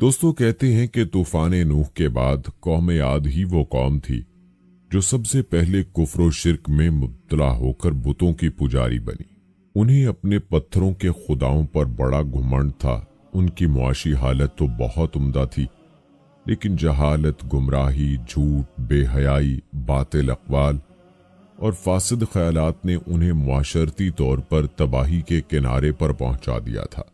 दोस्तों, कहते हैं कि तूफान नूह के बाद कौम आद ही वो कौम थी जो सबसे पहले कुफ्र और शिर्क में मुब्तला होकर बुतों की पुजारी बनी। उन्हें अपने पत्थरों के खुदाओं पर बड़ा घुमंड था। उनकी मुआशी हालत तो बहुत उम्दा थी, लेकिन जहालत, गुमराही, झूठ, बेहयाई, बातिल अक़वाल और फासिद ख्यालात ने उन्हें मुआशरती तौर पर तबाही के किनारे पर पहुंचा दिया था।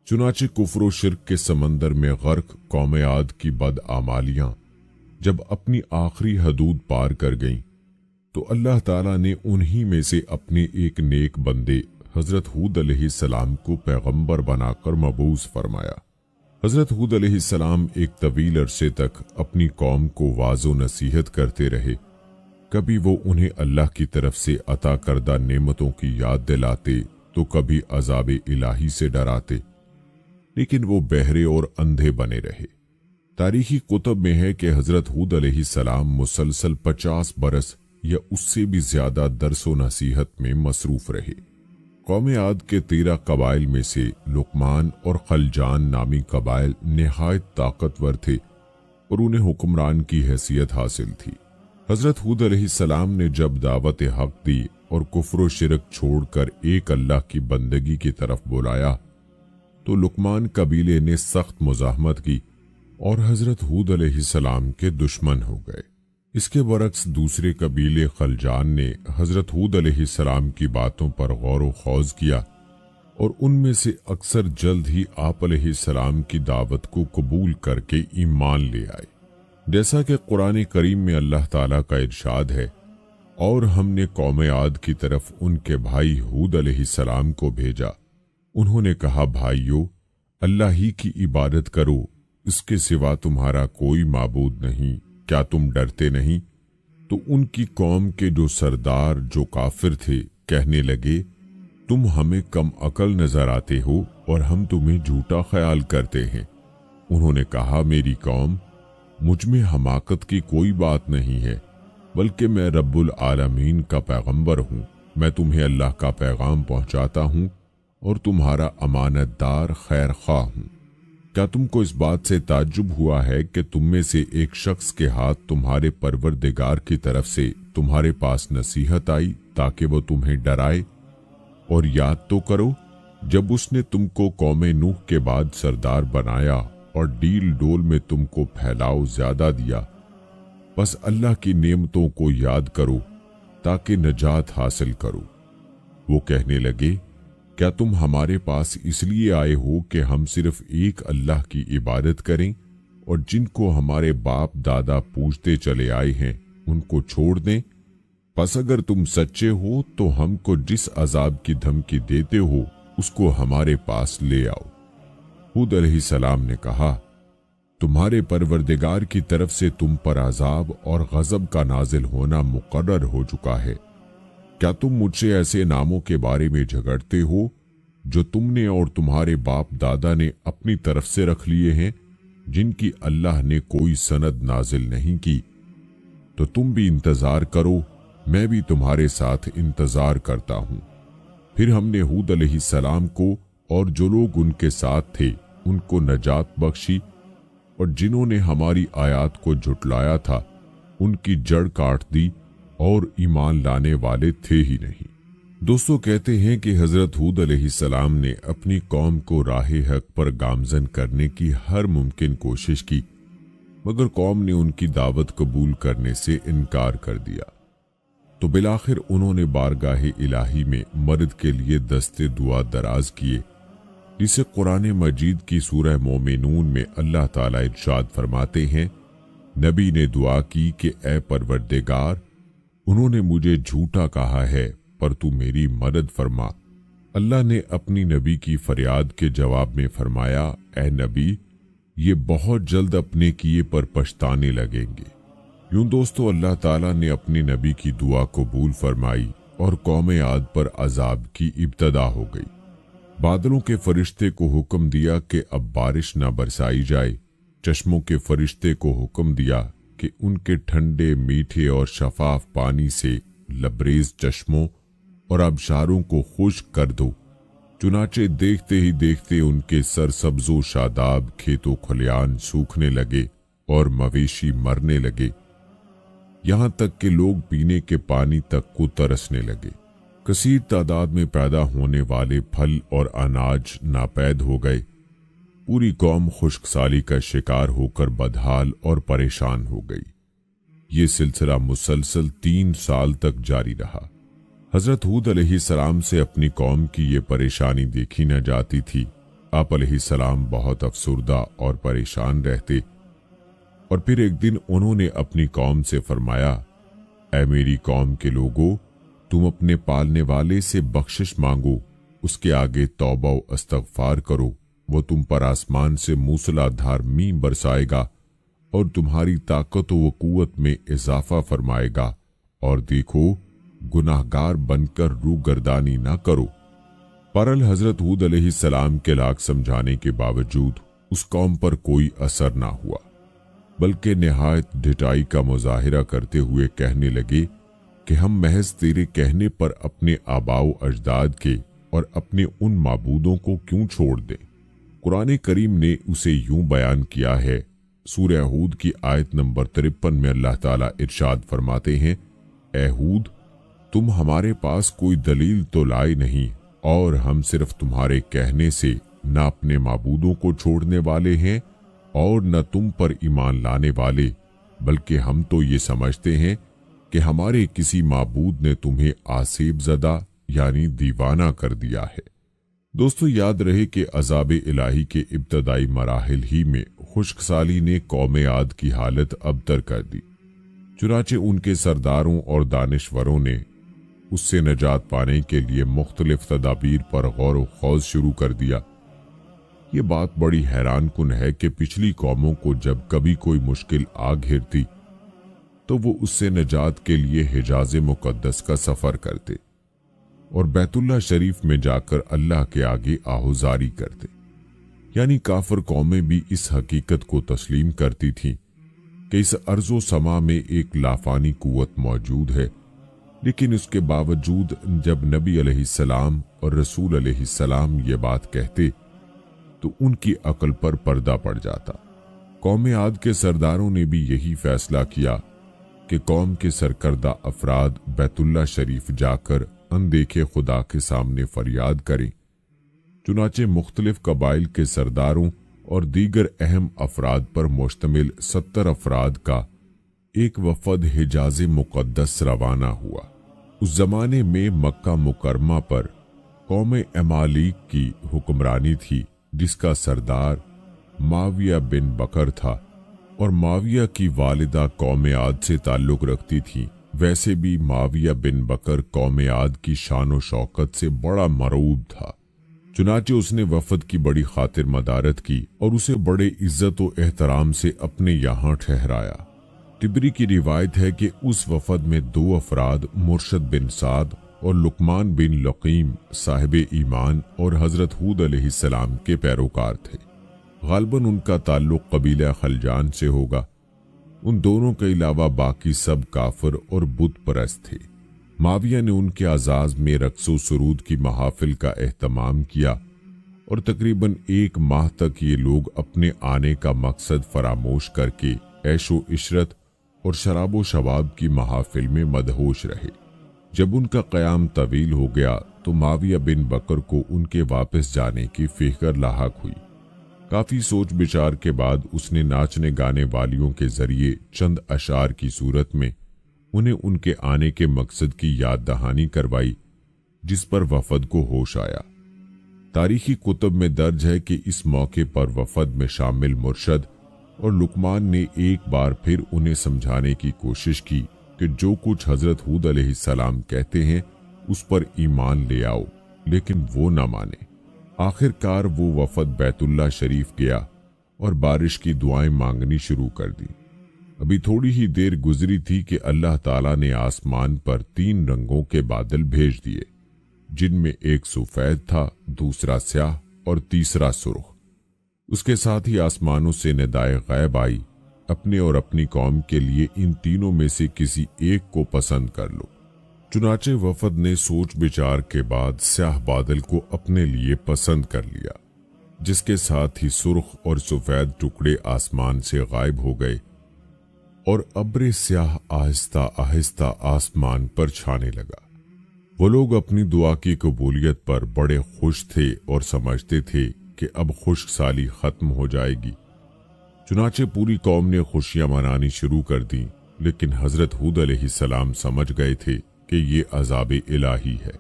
चुनाचे कुफ्र और शिर्क के समंदर में गर्क कौम आद की बदआमालियां जब अपनी आखिरी हदूद पार कर गईं, तो अल्लाह ताला ने उन्हीं में से अपने एक नेक बंदे हजरत हूद अलैहिस्सलाम को पैगंबर बनाकर मबूस फरमाया। हजरत हूद अलैहिस्सलाम एक तवील अरसे तक अपनी कौम को वाज़ो नसीहत करते रहे। कभी वो उन्हें अल्लाह की तरफ से अता करदा नेमतों की याद दिलाते तो कभी अज़ाब इलाही से डराते, लेकिन वो बहरे और अंधे बने रहे। तारीखी कुतब में है कि हजरत हूद अलैहिस्सलाम मुसलसल 50 बरस या उससे भी ज्यादा दरसो नसीहत में मसरूफ रहे। कौम आद के 13 कबाइल में से लुकमान और खलजान नामी कबाइल निहायत ताकतवर थे और उन्हें हुक्मरान की हैसियत हासिल थी। हजरत हूद अलैहिस्सलाम ने जब दावत हक दी और कुफ्र व शिरक छोड़कर एक अल्लाह की बंदगी की तरफ बुलाया, तो लुकमान कबीले ने सख्त मुजाहमत की और हजरत हूद अलैहिस्सलाम के दुश्मन हो गए। इसके बरक्स दूसरे कबीले खलजान ने हजरत हूद अलैहिस्सलाम की बातों पर गौर व खौज किया और उनमें से अक्सर जल्द ही आप अलैहिस्सलाम की दावत को कबूल करके ईमान ले आए। जैसा कि कुरान करीम में अल्लाह ताला का इरशाद है, और हमने कौम आद की तरफ उनके भाई हूद अलैहिस्सलाम को भेजा। उन्होंने कहा, भाइयों, अल्लाह ही की इबादत करो, इसके सिवा तुम्हारा कोई माबूद नहीं, क्या तुम डरते नहीं? तो उनकी कौम के जो सरदार जो काफिर थे कहने लगे, तुम हमें कम अकल नजर आते हो और हम तुम्हें झूठा ख्याल करते हैं। उन्होंने कहा, मेरी कौम, मुझ में हमाकत की कोई बात नहीं है, बल्कि मैं रब्बुल आलमीन का पैगंबर हूँ। मैं तुम्हें अल्लाह का पैगाम पहुँचाता हूँ और तुम्हारा अमानतदार खैर ख्वाह हूँ। क्या तुमको इस बात से ताज्जुब हुआ है कि तुम में से एक शख्स के हाथ तुम्हारे परवरदिगार की तरफ से तुम्हारे पास नसीहत आई ताकि वो तुम्हें डराए? और याद तो करो जब उसने तुमको कौम नूह के बाद सरदार बनाया और डील डोल में तुमको फैलाव ज्यादा दिया। बस अल्लाह की नेमतों को याद करो ताकि नजात हासिल करो। वो कहने लगे, क्या तुम हमारे पास इसलिए आए हो कि हम सिर्फ एक अल्लाह की इबादत करें और जिनको हमारे बाप दादा पूजते चले आए हैं उनको छोड़ दें? बस अगर तुम सच्चे हो तो हमको जिस अजाब की धमकी देते हो उसको हमारे पास ले आओ। हूद अलैहिस्सलाम ने कहा, तुम्हारे परवरदिगार की तरफ से तुम पर अजाब और गजब का नाजिल होना मुकर्रर हो चुका है। क्या तुम मुझसे ऐसे नामों के बारे में झगड़ते हो जो तुमने और तुम्हारे बाप दादा ने अपनी तरफ से रख लिए हैं, जिनकी अल्लाह ने कोई सनद नाजिल नहीं की? तो तुम भी इंतजार करो, मैं भी तुम्हारे साथ इंतजार करता हूं। फिर हमने हूद अलैहिस्सलाम को और जो लोग उनके साथ थे उनको नजात बख्शी, और जिन्होंने हमारी आयात को झुटलाया था उनकी जड़ काट दी और ईमान लाने वाले थे ही नहीं। दोस्तों, कहते हैं कि हजरत हूद अलैहिस्सलाम ने अपनी कौम को राहे हक पर गामजन करने की हर मुमकिन कोशिश की, मगर कौम ने उनकी दावत कबूल करने से इनकार कर दिया। तो बिलाखिर उन्होंने बारगाहे इलाही में मर्द के लिए दस्ते दुआ दराज किए, जिसे कुरान मजीद की सूरह मोमिनून में अल्लाह ताला इरशाद फरमाते हैं, नबी ने दुआ की कि ए परवरदिगार, उन्होंने मुझे झूठा कहा है पर तू मेरी मदद फरमा। अल्लाह ने अपनी नबी की फरियाद के जवाब में फरमाया, ए नबी, ये बहुत जल्द अपने किए पर पछताने लगेंगे। यूं दोस्तों, अल्लाह ताला ने अपनी नबी की दुआ कबूल फरमाई और कौम आद पर अजाब की इब्तदा हो गई। बादलों के फरिश्ते को हुक्म दिया कि अब बारिश न बरसाई जाए। चश्मों के फरिश्ते को हुक्म दिया कि उनके ठंडे, मीठे और शफाफ पानी से लबरेज चश्मों और आबशारों को खुश्क कर दो। चुनाचे देखते ही देखते उनके सरसब्जो शादाब खेतों खलियान सूखने लगे और मवेशी मरने लगे, यहां तक कि लोग पीने के पानी तक को तरसने लगे। कसीर तादाद में पैदा होने वाले फल और अनाज नापैद हो गए। पूरी कौम खुश्कसाली का शिकार होकर बदहाल और परेशान हो गई। ये सिलसिला मुसलसल 3 साल तक जारी रहा। हजरत हूद अलैहिस्सलाम से अपनी कौम की ये परेशानी देखी न जाती थी। आप अलैहिस्सलाम बहुत अफसुर्दा और परेशान रहते और फिर एक दिन उन्होंने अपनी कौम से फरमाया, ऐ मेरी कौम के लोगों, तुम अपने पालने वाले से बख्शिश मांगो, उसके आगे तौबा व इस्तगफार करो, वो तुम पर आसमान से मूसलाधार मींह बरसाएगा और तुम्हारी ताकत व कुव्वत में इजाफा फरमाएगा, और देखो गुनाहगार बनकर रूगर्दानी ना करो। परल हजरत हूद अलैहिस्सलाम के लाख समझाने के बावजूद उस कौम पर कोई असर ना हुआ, बल्कि निहायत ढिठाई का मुजाहिरा करते हुए कहने लगे कि हम महज तेरे कहने पर अपने आबाओ अजदाद के और अपने उन माबूदों को क्यों छोड़ दें। कुरान करीम ने उसे यूं बयान किया है। सूरह हूद की आयत नंबर 53 में अल्लाह ताला इरशाद फरमाते हैं, ए हूद, तुम हमारे पास कोई दलील तो लाए नहीं, और हम सिर्फ तुम्हारे कहने से न अपने माबूदों को छोड़ने वाले हैं और न तुम पर ईमान लाने वाले, बल्कि हम तो ये समझते हैं कि हमारे किसी माबूद ने तुम्हें आसेब ज़दा यानी दीवाना कर दिया है। दोस्तों, याद रहे कि अज़ाब इलाही के इब्तदाई मराहिल ही में खुश्कसाली ने कौम आद की हालत अबतर कर दी। चुनाचे उनके सरदारों और दानिशवरों ने उससे नजात पाने के लिए मुख्तलिफ तदाबीर पर गौर व खौज शुरू कर दिया। ये बात बड़ी हैरान कुन है कि पिछली कौमों को जब कभी कोई मुश्किल आ घिरती तो वो उससे नजात के लिए हिजाज मुकद्दस का सफर करते और बैतुल्लाह शरीफ में जाकर अल्लाह के आगे आहुजारी करते। यानी काफिर कौमें भी इस हकीकत को तस्लीम करती थीं कि इस अर्जो समा में एक लाफानी कुव्वत मौजूद है, लेकिन उसके बावजूद जब नबी अलैहिस्सलाम और रसूल अलैहिस्सलाम ये बात कहते तो उनकी अक्ल पर पर्दा पड़ जाता। कौम आद के सरदारों ने भी यही फैसला किया कि कौम के सरकर्दा अफराद बैतुल्लाह शरीफ जाकर अनदेखे खुदा के सामने फरियाद करें। चुनाचे मुख्तलिफ कबाइल के सरदारों और दीगर अहम अफराद पर मुश्तमिल 70 अफराद का एक वफद हिजाज मुकद्दस रवाना हुआ। उस जमाने में मक्का मुकरमा पर कौम अमालीक की हुक्मरानी थी, जिसका सरदार माविया बिन बकर था, और माविया की वालिदा कौम आद से ताल्लुक रखती थी। वैसे भी माविया बिन बकर कौम आद की शान व शौकत से बड़ा मरूब था। चुनाचे उसने वफद की बड़ी खातिर मदारत की और उसे बड़े इज्जत व एहतराम से अपने यहाँ ठहराया। तिबरी की रिवायत है कि उस वफद में 2 अफराद मुर्शद बिन साद और लुकमान बिन लकीम साहिब ईमान और हजरत हूद अलैहिस्सलाम के पैरोकार थे। गालबन उनका ताल्लुक कबीला खलजान से होगा। उन दोनों के अलावा बाकी सब काफिर और बुत परस्त थे। माविया ने उनके आजाज में रक्सो सुरूद की महाफिल का एहतमाम किया और तकरीबन 1 माह तक ये लोग अपने आने का मकसद फरामोश करके ऐशो इशरत और शराबो शवाब की महाफिल में मदहोश रहे। जब उनका क़याम तवील हो गया तो माविया बिन बकर को उनके वापस जाने की फिक्र लाहक हुई। काफी सोच विचार के बाद उसने नाचने गाने वालियों के जरिए चंद अशार की सूरत में उन्हें उनके आने के मकसद की याद दहानी करवाई, जिस पर वफद को होश आया। तारीखी कुतुब में दर्ज है कि इस मौके पर वफद में शामिल मुर्शद और लुकमान ने एक बार फिर उन्हें समझाने की कोशिश की कि जो कुछ हजरत हूद अलैहिस्सलाम कहते हैं उस पर ईमान ले आओ, लेकिन वो न माने। आखिरकार वो वफद बैतुल्लाह शरीफ गया और बारिश की दुआएं मांगनी शुरू कर दी। अभी थोड़ी ही देर गुजरी थी कि अल्लाह ताला ने आसमान पर 3 रंगों के बादल भेज दिए, जिनमें एक सफेद था, दूसरा स्याह और तीसरा सुर्ख। उसके साथ ही आसमानों से निदाए गैब आई, अपने और अपनी कौम के लिए इन तीनों में से किसी एक को पसंद कर लो। चुनाचे वफद ने सोच विचार के बाद स्याह बादल को अपने लिए पसंद कर लिया, जिसके साथ ही सुर्ख और सफेद टुकड़े आसमान से गायब हो गए और अब्र स्याह आहिस्ता आहिस्ता आसमान पर छाने लगा। वो लोग अपनी दुआ की कबूलियत पर बड़े खुश थे और समझते थे कि अब खुश्क साली खत्म हो जाएगी। चुनाचे पूरी कौम ने खुशियां मनानी शुरू कर दी, लेकिन हजरत हूद अलैहिस्सलाम समझ गए थे कि ये अजाब इलाही है।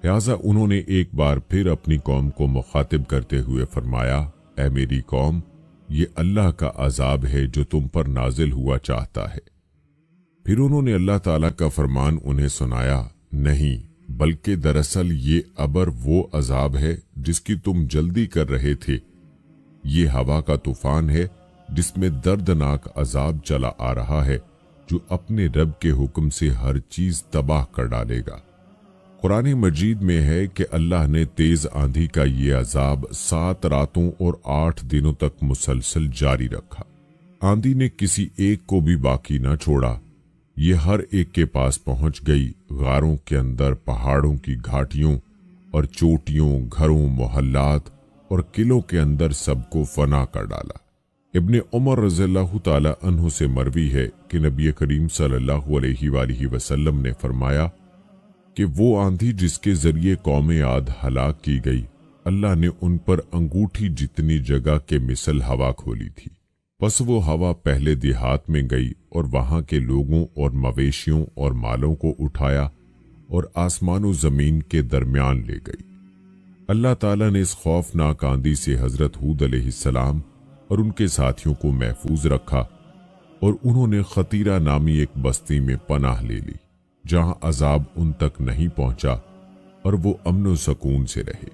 लिहाजा उन्होंने एक बार फिर अपनी कौम को मुखातिब करते हुए फरमाया, ऐ मेरी कौम, ये अल्लाह का अजाब है जो तुम पर नाजिल हुआ चाहता है। फिर उन्होंने अल्लाह ताला का फरमान उन्हें सुनाया, नहीं बल्कि दरअसल ये अबर वो अजाब है जिसकी तुम जल्दी कर रहे थे। ये हवा का तूफान है जिसमें दर्दनाक अजाब चला आ रहा है, जो अपने रब के हुक्म से हर चीज तबाह कर डालेगा। कुरान मजीद में है कि अल्लाह ने तेज आंधी का ये अजाब 7 रातों और 8 दिनों तक मुसलसल जारी रखा। आंधी ने किसी एक को भी बाकी न छोड़ा। ये हर एक के पास पहुंच गई। गारों के अंदर, पहाड़ों की घाटियों और चोटियों, घरों, मोहल्लात और किलों के अंदर सबको फना कर डाला। इब्ने उमर रज़ियल्लाहु ताला अन्हु से मरवी है कि नबी करीम सल्लल्लाहु अलैहि वसल्लम ने फरमाया कि वो आंधी जिसके जरिए कौम आद हलाक की गई, अल्लाह ने उन पर अंगूठी जितनी जगह के मिसल हवा खोली थी। बस वो हवा पहले देहात में गई और वहां के लोगों और मवेशियों और मालों को उठाया और आसमान और जमीन के दरमियान ले गई। अल्लाह ताला ने इस खौफनाक आंधी से हजरत हूद अलैहिस्सलाम और उनके साथियों को महफूज रखा और उन्होंने खतीरा नामी एक बस्ती में पनाह ले ली, जहां अजाब उन तक नहीं पहुंचा और वो अमन सुकून से रहे।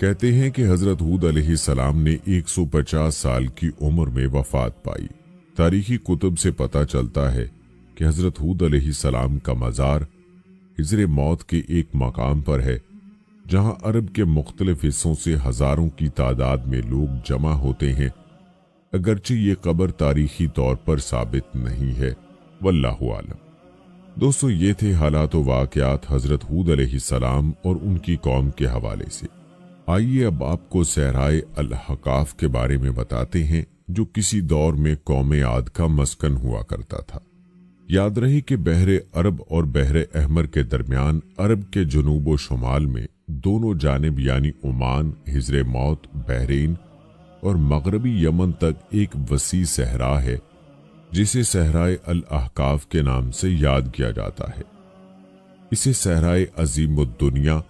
कहते हैं कि हजरत हूद अलैहिस्सलाम ने 150 साल की उम्र में वफात पाई। तारीखी कुतुब से पता चलता है कि हजरत हूद अलैहिस्सलाम का मजार हिजरे मौत के एक मकाम पर है, जहां अरब के मुख्तलिफ हिस्सों से हजारों की तादाद में लोग जमा होते हैं। अगरचे ये कब्र तारीखी तौर पर साबित नहीं है, वल्लाहु आलम। दोस्तों, ये थे हालात व वाक़यात हजरत हूद अलैहिस्सलाम और उनकी कौम के हवाले से। आइए अब आपको सहराए अल-हकाफ के बारे में बताते हैं, जो किसी दौर में कौम आद का मस्कन हुआ करता था। याद रहे कि बहरे अरब और बहरे अहमर के दरमियान अरब के जुनूब व शुमाल में दोनों जानिब यानी ओमान, हिजरे मौत, बहरीन और मगरबी यमन तक एक वसी सहरा है, जिसे सहराए अल-अहकाफ के नाम से याद किया जाता है। इसे सहराए अजीमुद्दुनिया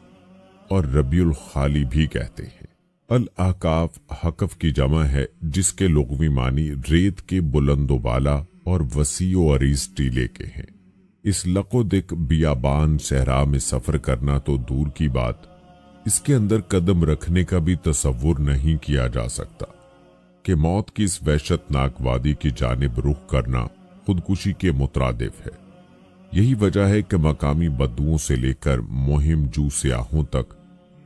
और रबीउल खाली भी कहते हैं। अल-अहकाफ हकफ की जमा है, जिसके लुग़वी मानी रेत के बुलंदोबाला और वसीओ अरीज टीले के हैं। इस लकोदिक बियाबान सहरा में सफर करना तो दूर की बात, इसके अंदर कदम रखने का भी तसव्वुर नहीं किया जा सकता कि मौत की इस वहशतनाक वादी की जानिब रुख करना खुदकुशी के मुतरादिफ है। यही वजह है कि मकामी बद्दुओं से लेकर मुहिम जू सियाहों तक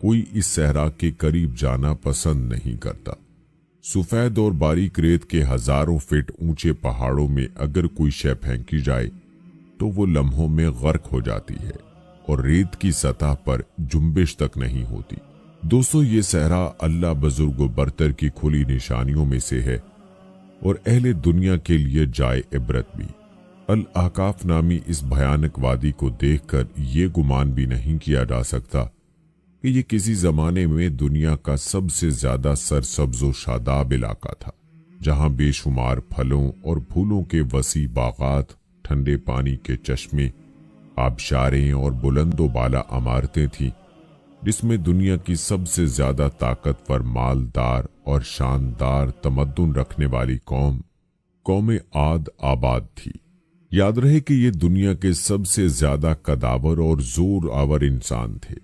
कोई इस सहरा के करीब जाना पसंद नहीं करता। सफेद और बारीक रेत के हजारों फीट ऊंचे पहाड़ों में अगर कोई शय फेंकी जाए तो वो लम्हों में गर्क हो जाती है और रेत की सतह पर जुम्बिश तक नहीं होती। दोस्तों, ये सहरा अल्लाह बुजुर्ग बरतर की खुली निशानियों में से है और अहले दुनिया के लिए जाए इबरत भी। अल-अहकाफ नामी इस भयानक वादी को देखकर ये गुमान भी नहीं किया जा सकता कि ये किसी जमाने में दुनिया का सबसे ज्यादा सरसब्ज व शादाब इलाका था, जहां बेशुमार फलों और फूलों के वसी बागात, ठंडे पानी के चश्मे, आबशारें और बुलंदो बाला इमारतें थीं, जिसमें दुनिया की सबसे ज्यादा ताकतवर, मालदार और शानदार तमद्दुन रखने वाली कौम आद आबाद थी। याद रहे कि ये दुनिया के सबसे ज्यादा कदावर और जोर आवर इंसान थे।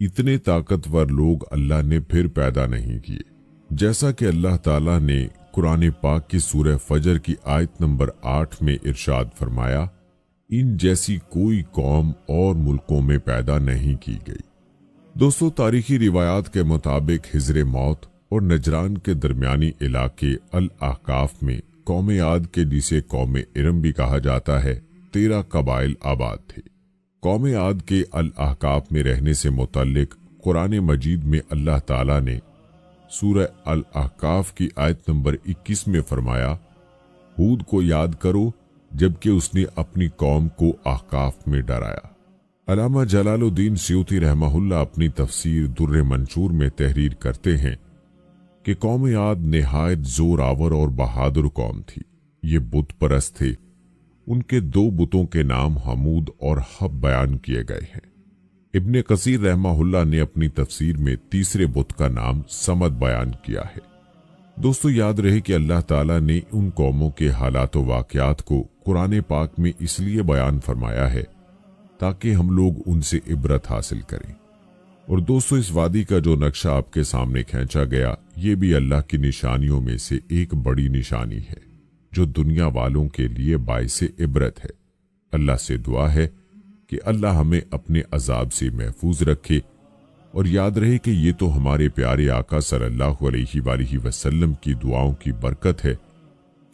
इतने ताकतवर लोग अल्लाह ने फिर पैदा नहीं किए। जैसा कि अल्लाह ताला ने कुरान पाक की सूरह फजर की आयत नंबर 8 में इरशाद फरमाया, इन जैसी कोई कौम और मुल्कों में पैदा नहीं की गई। दोस्तों, तारीखी रिवायात के मुताबिक हिजरे मौत और नजरान के दरमियानी इलाके अल-अहकाफ में कौम आद के, जिसे कौम इरम भी कहा जाता है, 13 कबाइल आबाद थे। कौम आद के अल अहकाफ में रहने से मुतल्लिक कुरान मजीद में अल्लाह ताला ने सूरह अल अहकाफ की आयत नंबर 21 में फरमाया, हूद को याद करो जबकि उसने अपनी कौम को अहकाफ में डराया। अल्लामा जलालुद्दीन सयूती रहमहुल्लाह अपनी तफसीर दुर्र मंशूर में तहरीर करते हैं कि कौम आद निहायत जोरावर और बहादुर कौम थी। ये बुत परस्त थे। उनके दो बुतों के नाम हमूद और हब बयान किए गए हैं। इब्ने कसीर रहमहुल्लाह ने अपनी तफसीर में तीसरे बुत का नाम समद बयान किया है। दोस्तों, याद रहे कि अल्लाह ताला ने उन कौमों के हालात व वाक़यात को कुरान पाक में इसलिए बयान फरमाया है ताकि हम लोग उनसे इबरत हासिल करें। और दोस्तों, इस वादी का जो नक्शा आपके सामने खींचा गया, ये भी अल्लाह की निशानियों में से एक बड़ी निशानी है जो दुनिया वालों के लिए बाइसे इबरत है। अल्लाह से दुआ है कि अल्लाह हमें अपने अजाब से महफूज रखे। और याद रहे कि ये तो हमारे प्यारे आका सल्लल्लाहु अलैहि वसल्लम की दुआओं की बरकत है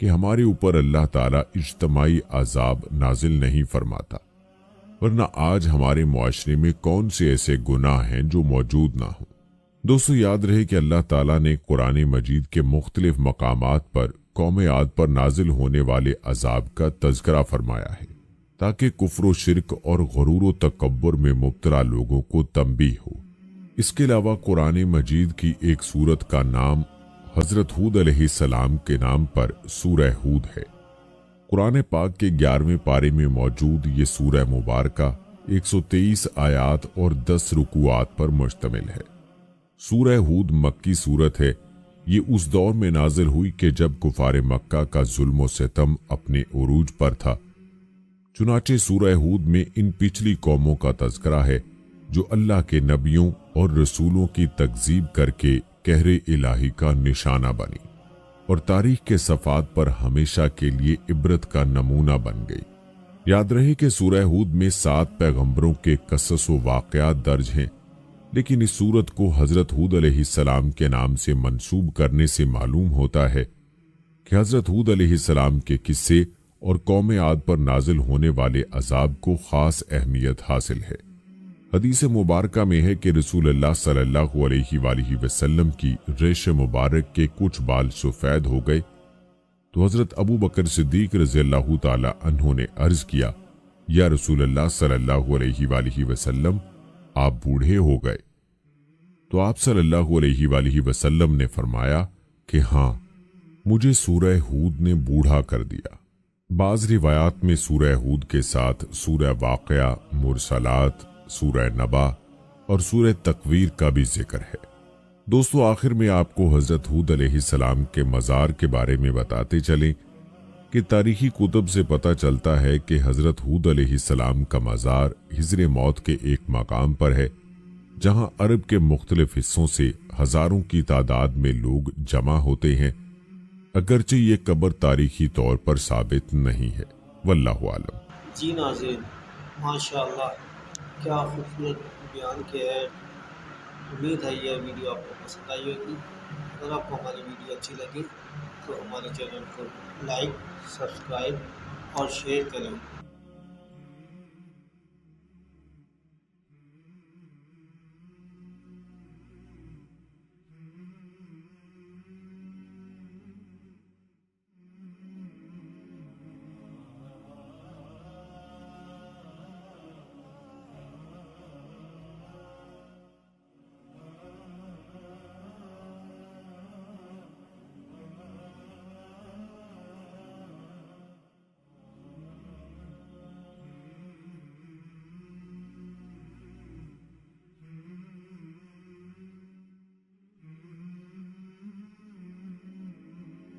कि हमारे ऊपर अल्लाह ताला इज्तमाई अजाब नाजिल नहीं फरमाता, वरना आज हमारे मुआशरे में कौन से ऐसे गुनाह हैं जो मौजूद ना हो। दोस्तों, याद रहे कि अल्लाह ताला ने कुरान मजीद के मुख्तलिफ मकामात पर कौम आद पर नाजिल होने वाले अजाब का तज़किरा फरमाया है ताकि कुफ्र शिरक और गुरूर व तकब्बुर में मुब्तला लोगों को तंबीह हो। इसके अलावा कुरान मजीद की एक सूरत का नाम हजरत हूद अलैहिस्सलाम के नाम पर सूरह हूद है। कुरान पाक के 11वें पारे में मौजूद ये सूरह मुबारका 123 आयात और 10 रुकुआत पर मुश्तमिल है। सूरह हूद मक्की सूरत है। ये उस दौर में नाजिल हुई कि जब कुफार मक्का का जुल्म व सितम अपने उरूज पर था। चुनाचे सूरह हूद में इन पिछली कौमों का तज़किरा है जो अल्लाह के नबियों और रसूलों की तकजीब करके कहरे इलाही का निशाना बनी और तारीख के सफ़ात पर हमेशा के लिए इबरत का नमूना बन गई। याद रहे कि सूरह हूद में 7 पैगंबरों के कस्स व वाक़यात दर्ज हैं, लेकिन इस सूरत को हजरत हूद अलैहिस्सलाम के नाम से मंसूब करने से मालूम होता है कि हजरत हूद अलैहिस्सलाम के किस्से और कौम आद पर नाजिल होने वाले अजाब को खास अहमियत हासिल है। हदीस मुबारका में है कि रसूलुल्लाह सल्लल्लाहु अलैहि वसल्लम की रेश मुबारक के कुछ बाल सफेद हो गए तो हजरत अबू बकर सिद्दीक रज़ियल्लाहु ताला अन्हु ने अर्ज किया, या रसूलुल्लाह सल्लल्लाहु अलैहि वसल्लम, आप बूढ़े हो गए? तो आप सल्लल्लाहु अलैहि वसल्लम ने फरमाया कि हाँ, मुझे सूरह हूद ने बूढ़ा कर दिया। बाज़ रिवायात में सूरह हूद के साथ सूरह वाक़या, मुरसलात, सूरह नबा और सूरह तकवीर का भी जिक्र है। दोस्तों, आखिर में आपको हजरत हूद अलैहिस्सलाम के मज़ार के बारे में बताते चलें कि तारीखी कुतुब से पता चलता है कि हजरत हूद अलैहिस्सलाम का मज़ार हिज्र मौत के एक मकाम पर है जहां अरब के मुख्तलिफ हिस्सों से हजारों की तादाद में लोग जमा होते हैं, अगरचे ये कब्र तारीखी तौर पर साबित नहीं है। वल्लाहु आलम। जी नाज़रीन, माशाअल्लाह, क्या खूबसूरत बयान किया है। उम्मीद है यह वीडियो आपको पसंद आई होगी। अगर आपको हमारी वीडियो अच्छी लगी तो हमारे चैनल को लाइक, सब्सक्राइब और शेयर करें।